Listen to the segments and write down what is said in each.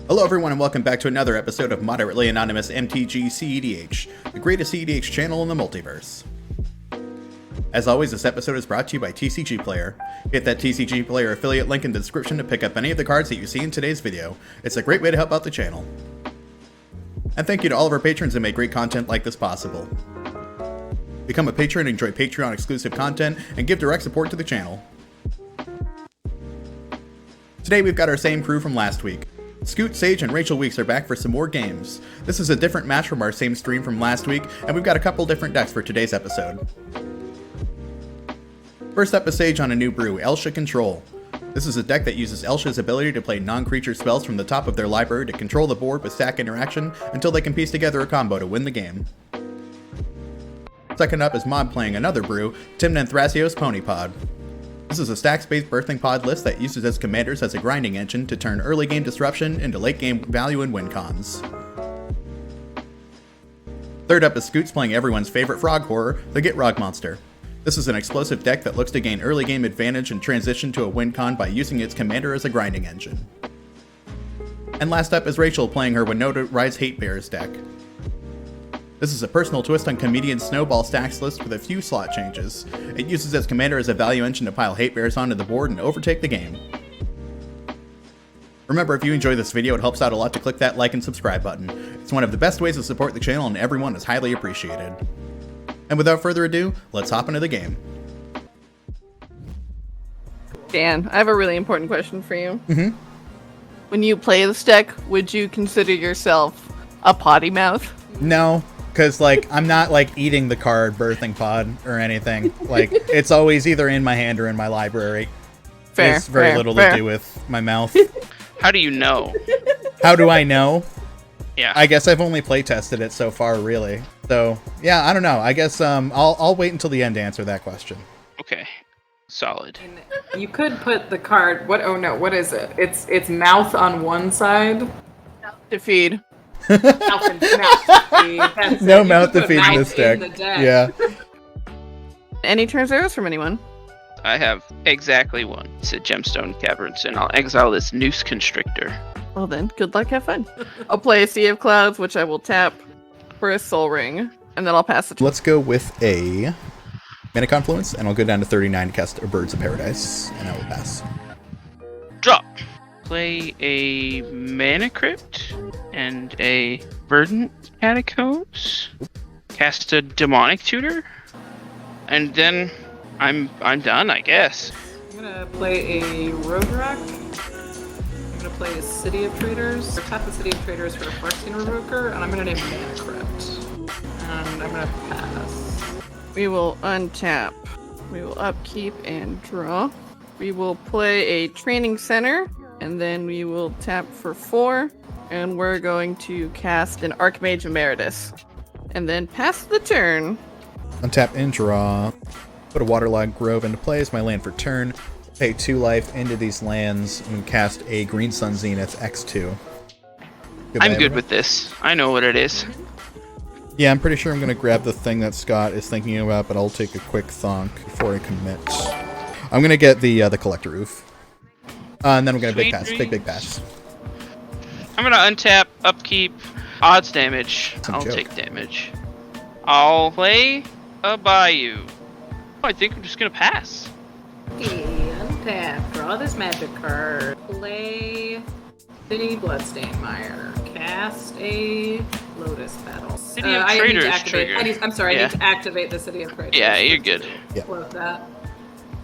Hello everyone and welcome back to another episode of Moderately Anonymous MTG cEDH, the greatest cEDH channel in the multiverse. As always, this episode is brought to you by TCG Player. Hit that TCG Player affiliate link in the description to pick up any of the cards that you see in today's video. It's a great way to help out the channel. And thank you to all of our patrons who make great content like this possible. Become a patron and enjoy Patreon exclusive content and give direct support to the channel. Today we've got our same crew from last week. Scoot, Sage, and Rachel Weeks are back for some more games. This is a different match from our same stream from last week, and we've got a couple different decks for today's episode. First up is Sage on a new brew, Elsha Control. This is a deck that uses Elsha's ability to play non-creature spells from the top of their library to control the board with stack interaction until they can piece together a combo to win the game. Second up is Mod playing another brew, Tymna and Thrasios Pony Pod. This is a stax-based birthing pod list that uses its commanders as a grinding engine to turn early game disruption into late game value and win cons. Third up is Scoots playing everyone's favorite frog horror, the Gitrog monster. This is an explosive deck that looks to gain early game advantage and transition to a win con by using its commander as a grinding engine. And last up is Rachel playing her Winota Rise Hate Bears deck. This is a personal twist on Comedian's Snowball stacks list with a few slot changes. It uses its commander as a value engine to pile hate bears onto the board and overtake the game. Remember, if you enjoy this video, it helps out a lot to click that like and subscribe button. It's one of the best ways to support the channel and everyone is highly appreciated. And without further ado, let's hop into the game. Dan, I have a really important question for you. Mm-hmm. When you play this deck, would you consider yourself a potty mouth? No. Because, I'm not, eating the card birthing pod or anything. It's always either in my hand or in my library. Fair. It's very little to do with my mouth. How do you know? How do I know? Yeah. I guess I've only play tested it so far, really. So, yeah, I don't know. I guess I'll wait until the end to answer that question. Okay. Solid. You could put the card. What? Oh no! What is it? It's mouth on one side. To feed. Mouth to feed. That's No it. You mouth could to put feed in mouth this deck. the deck. Yeah. Any turns arrows from anyone? I have exactly one. It's a Gemstone Caverns, and I'll exile this Noose Constrictor. Well then, good luck, have fun. I'll play a Sea of Clouds, which I will tap for a Soul Ring, and then I'll pass it. Let's go with a Mana Confluence, and I'll go down to 39 to cast a Birds of Paradise, and I will pass. Drop. Play a Mana Crypt and a Verdant Catacombs. Cast a Demonic Tutor, and then I'm done, I guess. I'm gonna play a Road Rock. I'm gonna play a City of Traders. Or tap the City of Traders for a Phyrexian Revoker, and I'm gonna name Mana Crypt. And I'm gonna pass. We will untap. We will upkeep and draw. We will play a Training Center, and then we will tap for 4, and we're going to cast an Archmage Emeritus. And then pass the turn. Untap and draw. Put a Waterlogged Grove into play as my land for turn. Pay 2 life into these lands and cast a Green Sun Zenith X2. Goodbye, I'm good everyone. with this. I know what it is. Yeah, I'm pretty sure I'm going to grab the thing that Scott is thinking about, but I'll take a quick thonk before I commit. I'm going to get the Collector Roof. And then I'm going to big pass. Big pass. I'm gonna untap, upkeep, odds damage. Some I'll joke. take damage. I'll play a Bayou. I think I'm just gonna pass. Okay, untap. Draw this magic card. Play City Bloodstained Mire. Cast a Lotus Petal. City of I need to Traders activate. trigger. I'm sorry. Yeah. I need to activate the City of Traders. Yeah, you're good. Love that.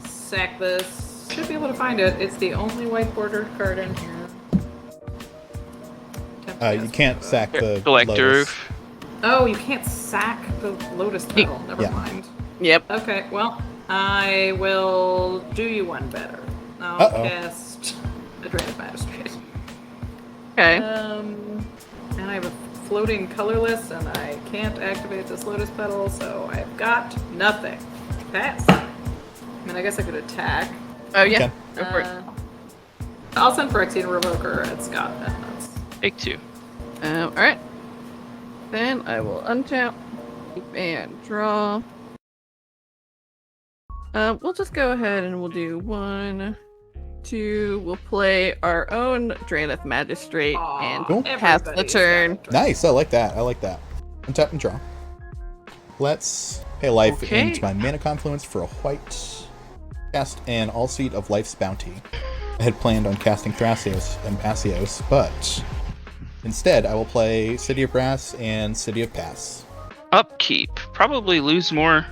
Sack this. Should be able to find it. It's the only white bordered card in here. You can't sack the Collector Lotus. Roof. Oh, you can't sack the Lotus Petal. Never Yeah. mind. Yep. Okay, well, I will do you one better. I'll Uh-oh. cast a Dreaded Magistrate. Okay. And I have a floating colorless, and I can't activate this Lotus Petal, so I've got nothing. Pass. I mean, I guess I could attack. Oh yeah. Okay. Go for it. I'll send Phyrexian Revoker at Scott, and that's... Take 2. Alright. Then I will untap and draw. We'll just go ahead and we'll do 1, We'll play our own Draenith Magistrate Aw, and Cool. pass the everybody's turn. got a Nice, I like that. I like that. Untap and draw. Let's pay life Okay. into my mana confluence for a white. Cast an All Seat of Life's Bounty. I had planned on casting Thrasios and Passios, but instead I will play City of Brass and City of Pass. Upkeep. Probably lose more.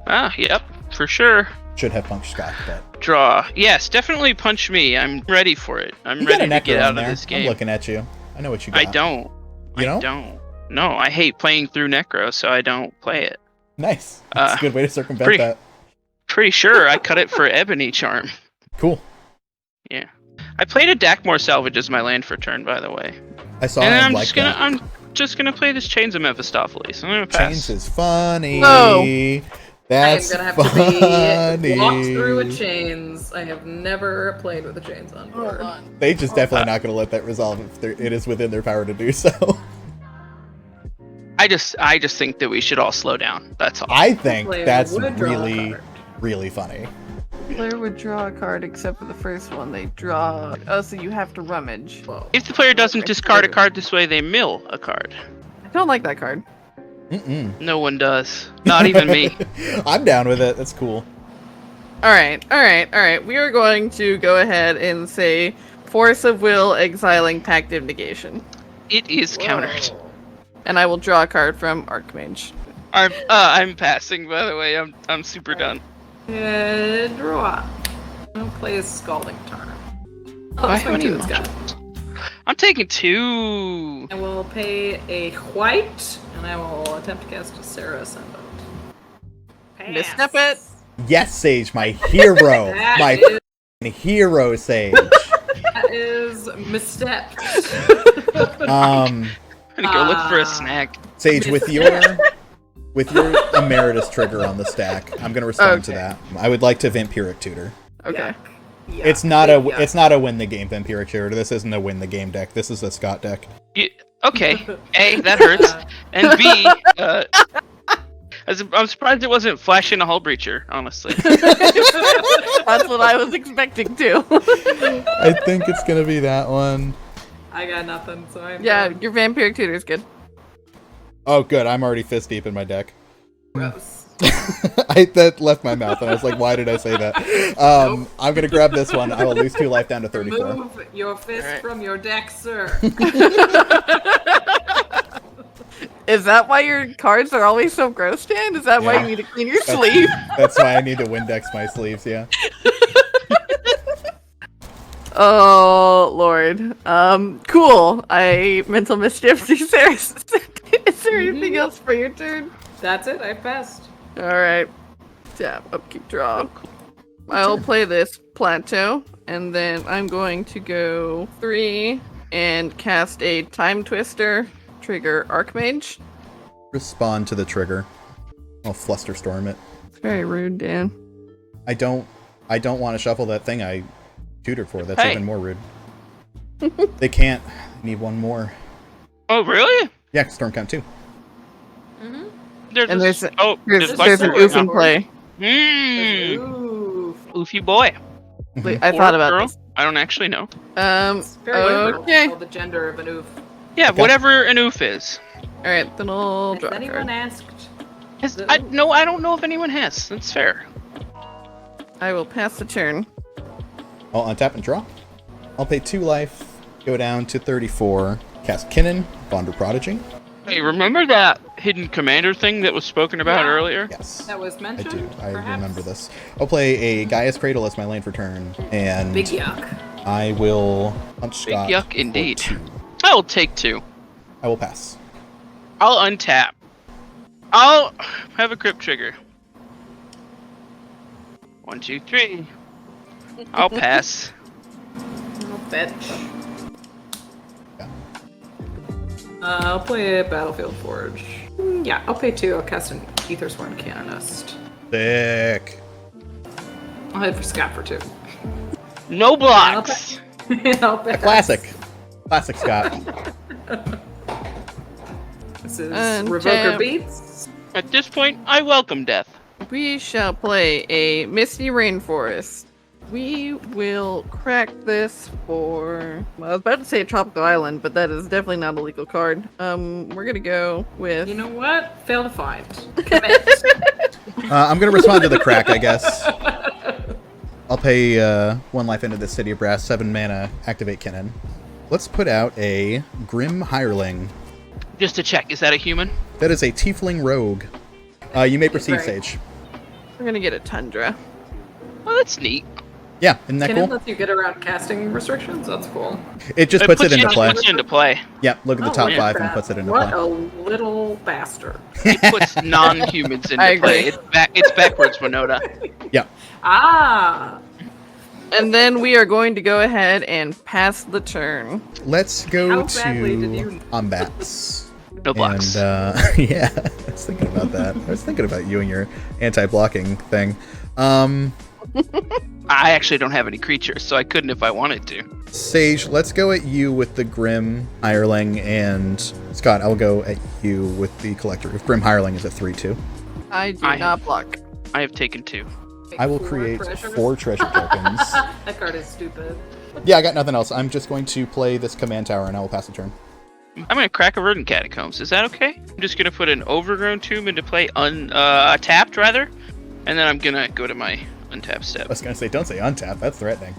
Ah, yep, for sure. Should have punched Scott, but Draw. Yes, definitely punch me. I'm ready for it. I'm you got ready a to get Necro in out of there. this I'm game. looking at you. I know what you got. I don't. You don't? I don't. No, I hate playing through Necro, so I don't play it. Nice. That's a good way to circumvent pretty- that. Pretty sure I cut it for Ebony Charm. Cool. Yeah. I played a Dackmore Salvage as my land for turn, by the way. I saw And it I'm like just gonna that. I'm just gonna play this Chains of Mephistopheles. I'm gonna pass. Chains is funny. No. That's I'm gonna have funny. to be walked through with chains. I have never played with the chains on board. They just definitely not going to let that resolve if it is within their power to do so. I just think that we should all slow down. That's all. I think Player that's would draw a really, card. really funny. Player would draw a card except for the first one. They draw. Oh, so you have to rummage. Whoa. If the player doesn't discard a card this way, they mill a card. I don't like that card. Mm-mm. No one does. Not even me. I'm down with it. That's cool. Alright. We are going to go ahead and say Force of Will, exiling Pact of Negation. It is countered. Whoa. And I will draw a card from Archmage. I'm passing, by the way. I'm super done. Draw. I'll play a Scalding Tarn. Oh, I that's haven't two even it's got. I'm taking 2. I will pay a white, and I will attempt to cast a Sarah Ascendant. Misstep it. Yes, Sage, my hero. That My is- f***ing hero, Sage. That is misstepped. I'm gonna go look for a snack. Sage, with your emeritus trigger on the stack, I'm going to respond to Okay. that. I would like to Vampiric Tutor. Okay. Yuck. It's not a Yuck. it's not a win the game Vampiric Tutor. This isn't a win the game deck. This is a Scott deck. Okay. A, that hurts. And B, I'm surprised it wasn't flashing a Hull Breacher, honestly. That's what I was expecting too. I think it's going to be that one. I got nothing, so I'm Yeah, done. your Vampiric Tutor is good. Oh, good. I'm already fist deep in my deck. Gross. That left my mouth, and I was like, why did I say that? I'm going to grab this one. I will lose 2 life down to 34. Remove your fist Alright. from your deck, sir. Is that why your cards are always so gross, Dan? Is that why Yeah. you need to clean your sleeve? That's why I need to Windex my sleeves, yeah. Oh, Lord. Cool. I mental mischief. Is there anything else for your turn? That's it. I passed. Alright. Tap, upkeep, draw. I'll play this plateau, and then I'm going to go 3 and cast a Time Twister, trigger Archmage. Respond to the trigger. I'll Flusterstorm it. It's very rude, Dan. I don't want to shuffle that thing I tutored for. That's Hey. even more rude. They can't. I need one more. Oh, really? Yeah, Storm count 2. There's And a- there's there's there's an Blackbird oof in now. play. Ooh. Oofy boy. Wait, I Or thought about girl. this. I don't actually know. It's very difficult to Okay. tell the gender of an oof. Yeah, Okay. whatever an oof is. Alright, then I'll Has draw a anyone card. asked? I don't know if anyone has. That's fair. I will pass the turn. I'll untap and draw. I'll pay 2 life, go down to 34, cast Kinnan, Bonder Prodigy. Hey, remember that hidden commander thing that was spoken about Yeah. earlier? Yes. That was I mentioned. do. I perhaps? remember this. I'll play a Gaia's Cradle as my lane for turn, and Big yuck. I will punch Big Scott yuck for indeed. 2. I will take 2. I will pass. I'll untap. I'll have a crypt trigger. 1, 2, 3. I'll pass. I'll fetch. Yeah. I'll play a Battlefield Forge. Yeah, I'll pay 2. I'll cast an Aethersworn Canonist. Sick. I'll head for Scott for 2. No blocks. I'll pass. Classic. Classic Scott. This is And Revoker tap. Beats. At this point, I welcome death. We shall play a Misty Rainforest. We will crack this for. Well, I was about to say Tropical Island, but that is definitely not a legal card. We're gonna go with. You know what? Fail to find. Commit. I'm going to respond to the crack, I guess. I'll pay 1 life into the City of Brass, 7 mana, activate Kinnan. Let's put out a Grim Hireling. Just to check, is that a human? That is a Tiefling Rogue. You may proceed, Right. Sage. We're gonna get a Tundra. Well, that's neat. Yeah, isn't that Can it cool? let you get around casting restrictions? That's cool. It just puts it into play. Puts it into play. Yeah, look at the Oh, top yeah, 5 and crap. puts it into What play. a little bastard. It puts non-humans into I agree. play. It's backwards, winota. Yeah. Ah! And then we are going to go ahead and pass the turn. Let's go How badly did to you- Combats. No blocks. And, yeah, I was thinking about that. I was thinking about you and your anti-blocking thing. I actually don't have any creatures, so I couldn't if I wanted to. Sage, let's go at you with the Grim Hireling, and Scott, I'll go at you with the Collector. If Grim Hireling is at 3/2. I do I- not block. I have taken 2. I will 4 create treasures? 4 treasure tokens. That card is stupid. Yeah, I got nothing else. I'm just going to play this command tower, and I will pass the turn. I'm gonna crack a Verdant Catacombs. Is that okay? I'm just gonna put an Overgrown Tomb into play, tapped rather, and then I'm gonna go to my untapped I step. was going to say, don't say untap. That's threatening.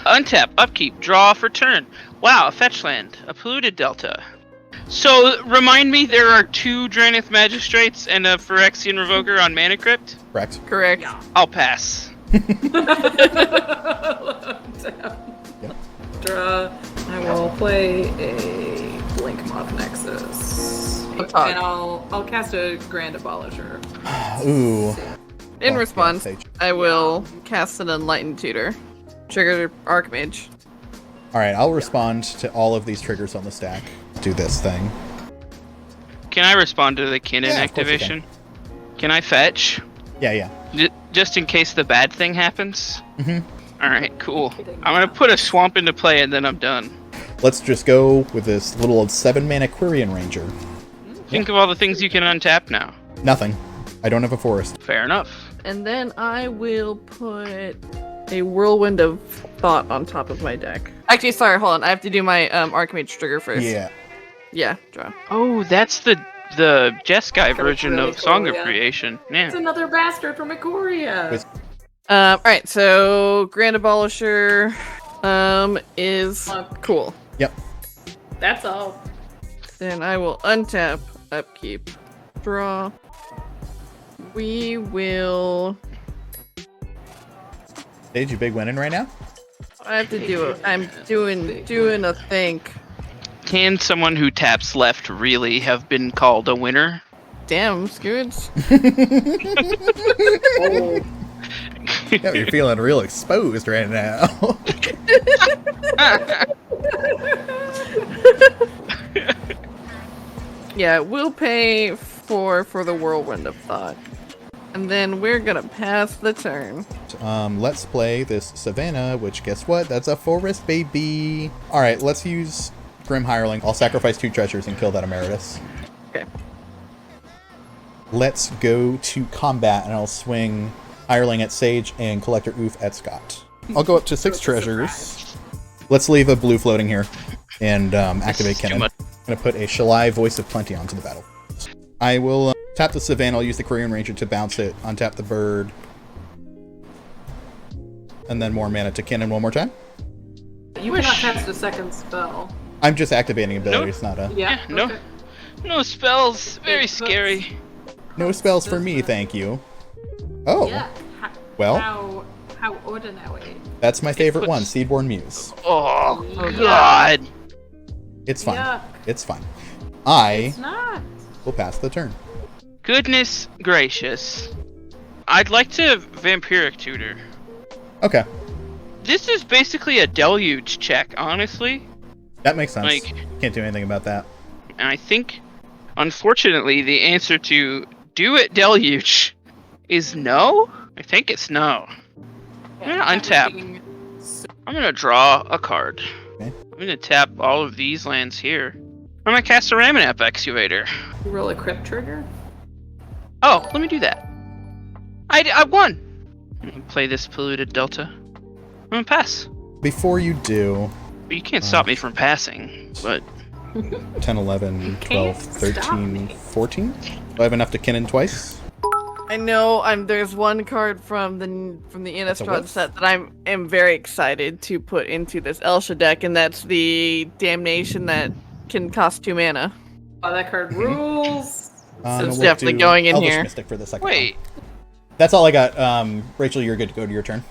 Untap, upkeep, draw for turn. Wow, a fetch land, a polluted delta. So remind me, there are 2 Drannith Magistrates and a Phyrexian Revoker on Mana Crypt. Correct. Correct. I'll pass. Draw. I will play a Blink Moth Nexus. And I'll cast a Grand Abolisher. Ooh. In Oh, response, yeah, Sage. I will cast an Enlightened Tutor. Trigger Archmage. All right, I'll respond to all of these triggers on the stack. Do this thing. Can I respond to the Kinnan Yeah, of course you activation? Can I fetch? Yeah, yeah. Just in case the bad thing happens? Mhm. Alright, cool. I'm gonna put a swamp into play and then I'm done. Let's just go with this little 7-mana Quirion Ranger. Think of all the things you can untap now. Nothing. I don't have a forest. Fair enough. And then I will put a Whirlwind of Thought on top of my deck. Actually, sorry, hold on. I have to do my Archmage trigger first. Yeah. Yeah, draw. Oh, that's the Jeskai version really of Song cool, of yeah. Creation. It's Yeah. another bastard from Ikoria. With- Alright, so Grand Abolisher is cool. Yep. That's all. Then I will untap, upkeep, draw. We will. Sage, you big winning right now? I have to do it. I'm doing a think. Can someone who taps left really have been called a winner? Damn, Scoots. Yeah, you're feeling real exposed right now. Yeah, we'll pay for the Whirlwind of Thought. And then we're gonna pass the turn. Let's play this Savannah, which guess what? That's a forest, baby. All right, let's use Grim Hireling. I'll sacrifice 2 treasures and kill that Emeritus. Okay. Let's go to combat, and I'll swing Hireling at Sage and Collector Oof at Scott. I'll go up to 6 treasures. Let's leave a blue floating here and activate too Kennen. much. I'm going to put a Shalai Voice of Plenty onto the battle. I will tap the Savannah. I'll use the Quirion Ranger to bounce it, untap the bird, and then more mana to Kennen one more time. You cannot cast a second spell. I'm just activating abilities, not a... Yeah. No. okay. No spells. Very It's- scary. No spells for me, thank you. Oh, Yeah. well, How ordinary. that's my favorite puts- one, Seedborn Muse. Oh, Yeah. God. It's fine. Yuck. It's fine. I It's not. will pass the turn. Goodness gracious. I'd like to Vampiric Tutor. Okay, This is basically a deluge check, honestly. that makes sense. Like- Can't do anything about that. And I think, unfortunately, the answer to do it deluge is no? I think it's no. I'm gonna untap. I'm gonna draw a card. Okay. I'm gonna tap all of these lands here. I'm gonna cast a Ramanap Excavator. You roll a crypt trigger? Oh, let me do that. I won! I'm gonna play this Polluted Delta. I'm gonna pass. Before you do, But you can't stop me from passing. But 10, 11, 12, can't stop 13, me. 14? Do I have enough to Kinnan twice? I know there's one card from the Innistrad whiff. set that I am very excited to put into this Elsha deck, and that's the Damnation that can cost 2 mana. Oh, that card rules. it's definitely going in Elvish here. Mystic for the second wait, one. That's all I got. Rachel, you're good to go to your turn.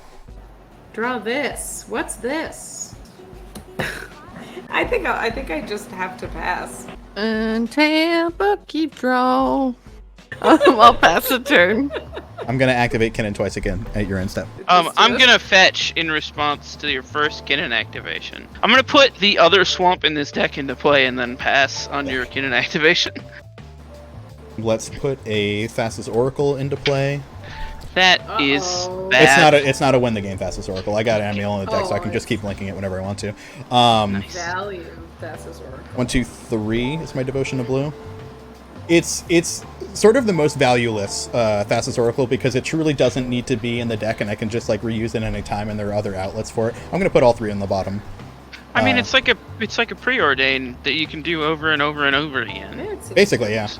Draw this. What's this? I think I just have to pass. Untap, upkeep, draw. I'll pass the turn. I'm gonna activate Kinnan twice again at your end step. I'm gonna fetch in response to your first Kinnan activation. I'm gonna put the other swamp in this deck into play and then pass on your Kinnan activation. Let's put a Thassa's Oracle into play. That is Uh-oh. bad. It's not a win the game Thassa's Oracle. I got Amiel in the deck, so I can just keep linking it whenever I want to. Value. That's his work. 1, 2, 3 is my devotion to blue. It's sort of the most valueless Thassa's Oracle because it truly doesn't need to be in the deck, and I can just like reuse it any time, and there are other outlets for it. I'm gonna put all 3 in the bottom. I mean, it's like a preordain that you can do over and over and over again. Basically, yeah. It's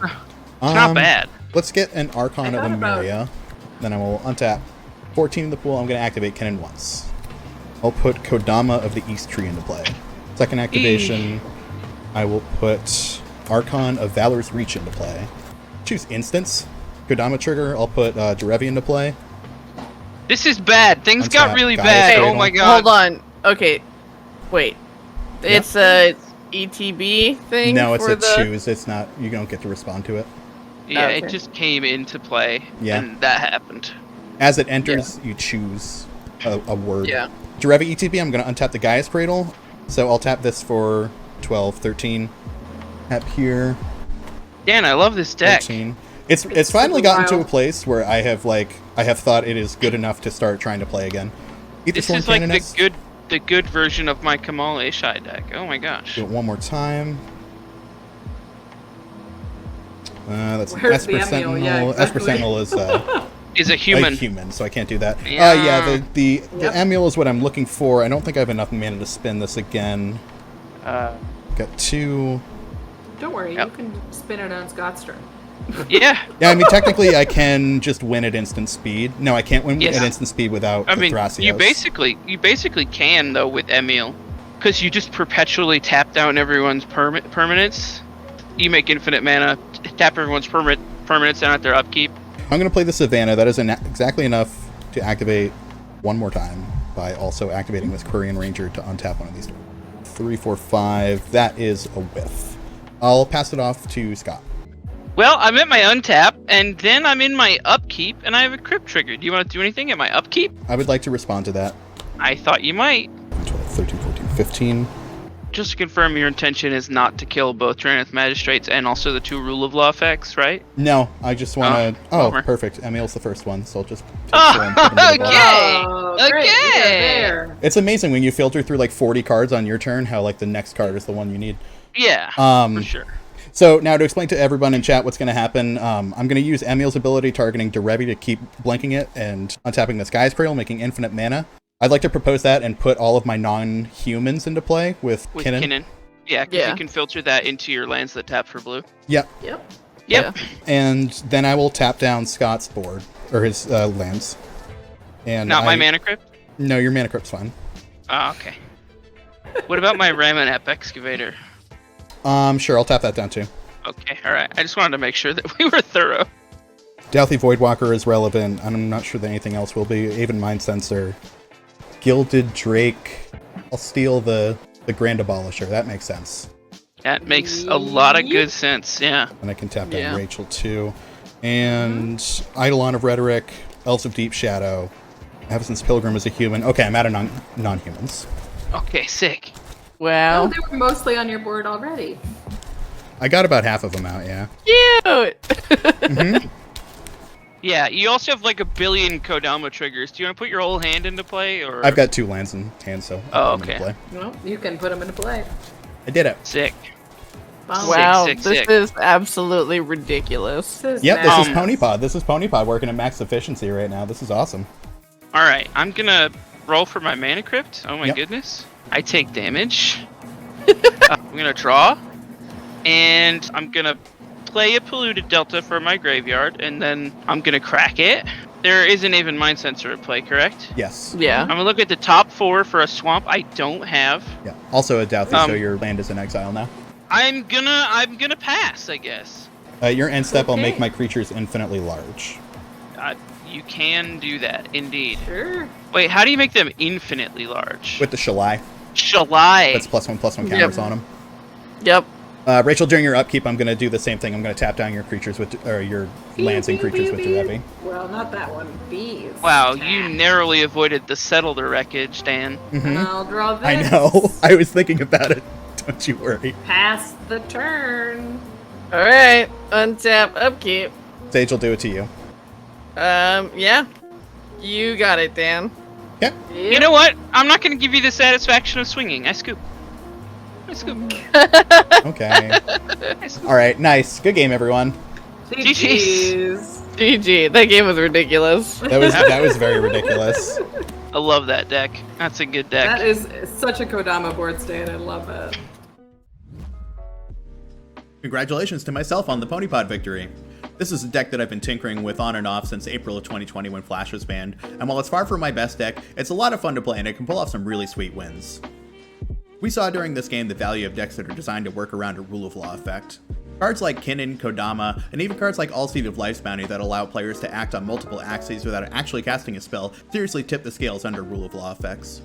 not bad. Let's get an Archon I of thought about- Emeria. Then I will untap 14 in the pool. I'm going to activate Kinnan once. I'll put Kodama of the East Tree into play. Second activation, I will put Archon of Valor's Reach into play. Choose Instance. Kodama trigger, I'll put Derevi into play. This is bad. Things got Untap, really guys, bad. cradle. Oh my god. Hold on. Okay. Wait. It's a ETB thing. No, it's for a the... choose. It's not, you don't get to respond to it. Yeah, Okay. it just came into play. Yeah. And that happened. As it enters, you choose a word. Yeah. Derevi ETB, I'm going to untap the Gaia's Cradle. So I'll tap this for 12, 13. Tap here. Dan, I love this deck. 14. It's finally super gotten to a wild. place where I have thought it is good enough to start trying to play again. This is like the good version of my Kamal Ashai deck. Oh my gosh. Do it one more time. That's an Where's the Esper Amiel? Sentinel. Yeah, exactly. Esper Sentinel is Is a a human. human, so I can't do that. Yeah. The Yep. Amiel is what I'm looking for. I don't think I have enough mana to spin this again. Got 2. Don't worry, Yep. you can spin it on Scott's turn. Yeah. Yeah, I mean, technically, I can just win at instant speed. No, I can't win Yes. at instant speed without I the mean, Thrasios. you basically can though with Emil, because you just perpetually tap down everyone's permanents. You make infinite mana, tap everyone's permanents down at their upkeep. I'm going to play the Savannah. That is exactly enough to activate one more time by also activating this Quirion Ranger to untap one of these. 3, 4, 5. That is a whiff. I'll pass it off to Scott. Well, I'm at my untap, and then I'm in my upkeep, and I have a crypt trigger. Do you want to do anything at my upkeep? I would like to respond to that. I thought you might. 12, 13, 14, 15. Just to confirm, your intention is not to kill both Traneth Magistrates and also the 2 Rule of Law effects, right? No, I just want to... Oh, bummer. perfect. Emil's the first one, so I'll just... Oh, okay. okay. Oh, great, you're there. It's amazing when you filter through like 40 cards on your turn, how like the next card is the one you need. Yeah, for sure. So now to explain to everyone in chat what's going to happen, I'm going to use Emil's ability targeting Derevi to keep blanking it and untapping this Guy's Cradle, making infinite mana. I'd like to propose that and put all of my non-humans into play with Kinnan. Yeah, because Yeah. you can filter that into your lands that tap for blue. Yep. Yep. Yep. And then I will tap down Scott's board, or his lands. And Not my mana crypt? No, your mana crypt's fine. Oh, okay. What about my Ramonep Excavator? Sure, I'll tap that down too. Okay, alright. I just wanted to make sure that we were thorough. Douthy Voidwalker is relevant. I'm not sure that anything else will be. Even Mind Sensor. Gilded Drake. I'll steal the Grand Abolisher. That makes sense. That makes a lot of good sense, yeah. And I can tap down Yeah. Rachel too. And Eidolon of Rhetoric. Elves of Deep Shadow. Avacyn's Pilgrim is a human. Okay, I'm out of non-humans. Okay, sick. Oh, Wow. they were mostly on your board already. I got about half of them out, yeah. Cute. Yeah, you also have like a billion Kodama triggers. Do you want to put your whole hand into play, or...? I've got 2 lands in hand, so Oh, I'm gonna okay. play. Well, you can put them into play. I did it. Sick. Bomb. Wow, sick, this sick. is absolutely ridiculous. This is Yep, this is Um, Ponypod. This is Ponypod working at max efficiency right now. This is awesome. Alright, I'm gonna roll for my mana crypt. Oh my Yep. goodness. I take damage. I'm gonna draw, and I'm gonna play a polluted delta for my graveyard, and then I'm gonna crack it. There is an even mind sensor at play, correct? Yes. Yeah. I'm gonna look at the top 4 for a swamp I don't have. Yeah. Also a Doubthy, so your land is in exile now. I'm gonna pass, I guess. Your end step, I'll make Okay. my creatures infinitely large. You can do that, indeed. Sure. Wait, how do you make them infinitely large? With the Shalai. Shalai. That's +1/+1 counters Yep. on them. Yep. Rachel, during your upkeep, I'm going to do the same thing. I'm going to tap down your creatures with, or your lands and creatures with derevi. Well, not that one. These. Wow, you narrowly avoided the settle the wreckage, Dan. And I'll draw this. I know. I was thinking about it. Don't you worry. Pass the turn. All right. Untap, upkeep. Sage will do it to you. Yeah. You got it, Dan. Yep. You know what? I'm not gonna give you the satisfaction of swinging. I scoop. I scoop. Okay. I scoop. All right. Nice. Good game, everyone. GG's. GG. That game was ridiculous. That was very ridiculous. I love that deck. That's a good deck. That is such a Kodama board state. I love it. Congratulations to myself on the Ponypod victory. This is a deck that I've been tinkering with on and off since April of 2020 when Flash was banned, and while it's far from my best deck, it's a lot of fun to play and it can pull off some really sweet wins. We saw during this game the value of decks that are designed to work around a rule of law effect. Cards like Kinnan, Kodama, and even cards like Allseed of Life's Bounty that allow players to act on multiple axes without actually casting a spell seriously tip the scales under rule of law effects.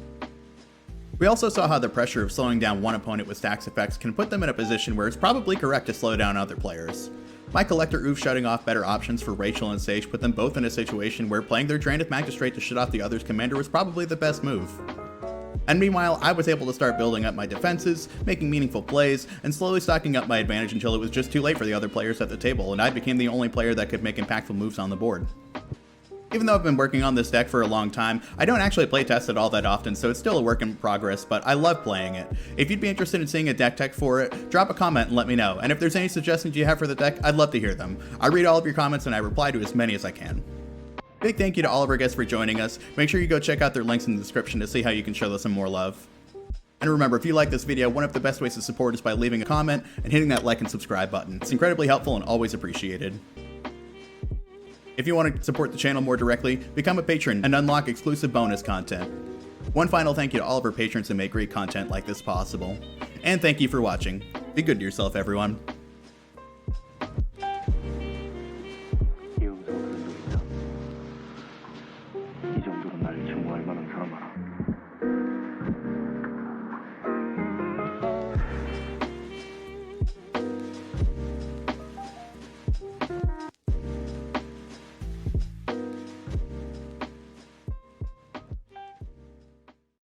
We also saw how the pressure of slowing down one opponent with stax effects can put them in a position where it's probably correct to slow down other players. My collector Oof shutting off better options for Rachel and Sage put them both in a situation where playing their Drain of Magistrate to shut off the other's commander was probably the best move. And meanwhile, I was able to start building up my defenses, making meaningful plays, and slowly stocking up my advantage until it was just too late for the other players at the table, and I became the only player that could make impactful moves on the board. Even though I've been working on this deck for a long time, I don't actually playtest it all that often, so it's still a work in progress, but I love playing it. If you'd be interested in seeing a deck tech for it, drop a comment and let me know, and if there's any suggestions you have for the deck, I'd love to hear them. I read all of your comments and I reply to as many as I can. Big thank you to all of our guests for joining us. Make sure you go check out their links in the description to see how you can show them some more love. And remember, if you like this video, one of the best ways to support is by leaving a comment and hitting that like and subscribe button. It's incredibly helpful and always appreciated. If you want to support the channel more directly, become a patron and unlock exclusive bonus content. One final thank you to all of our patrons who make great content like this possible. And thank you for watching. Be good to yourself, everyone.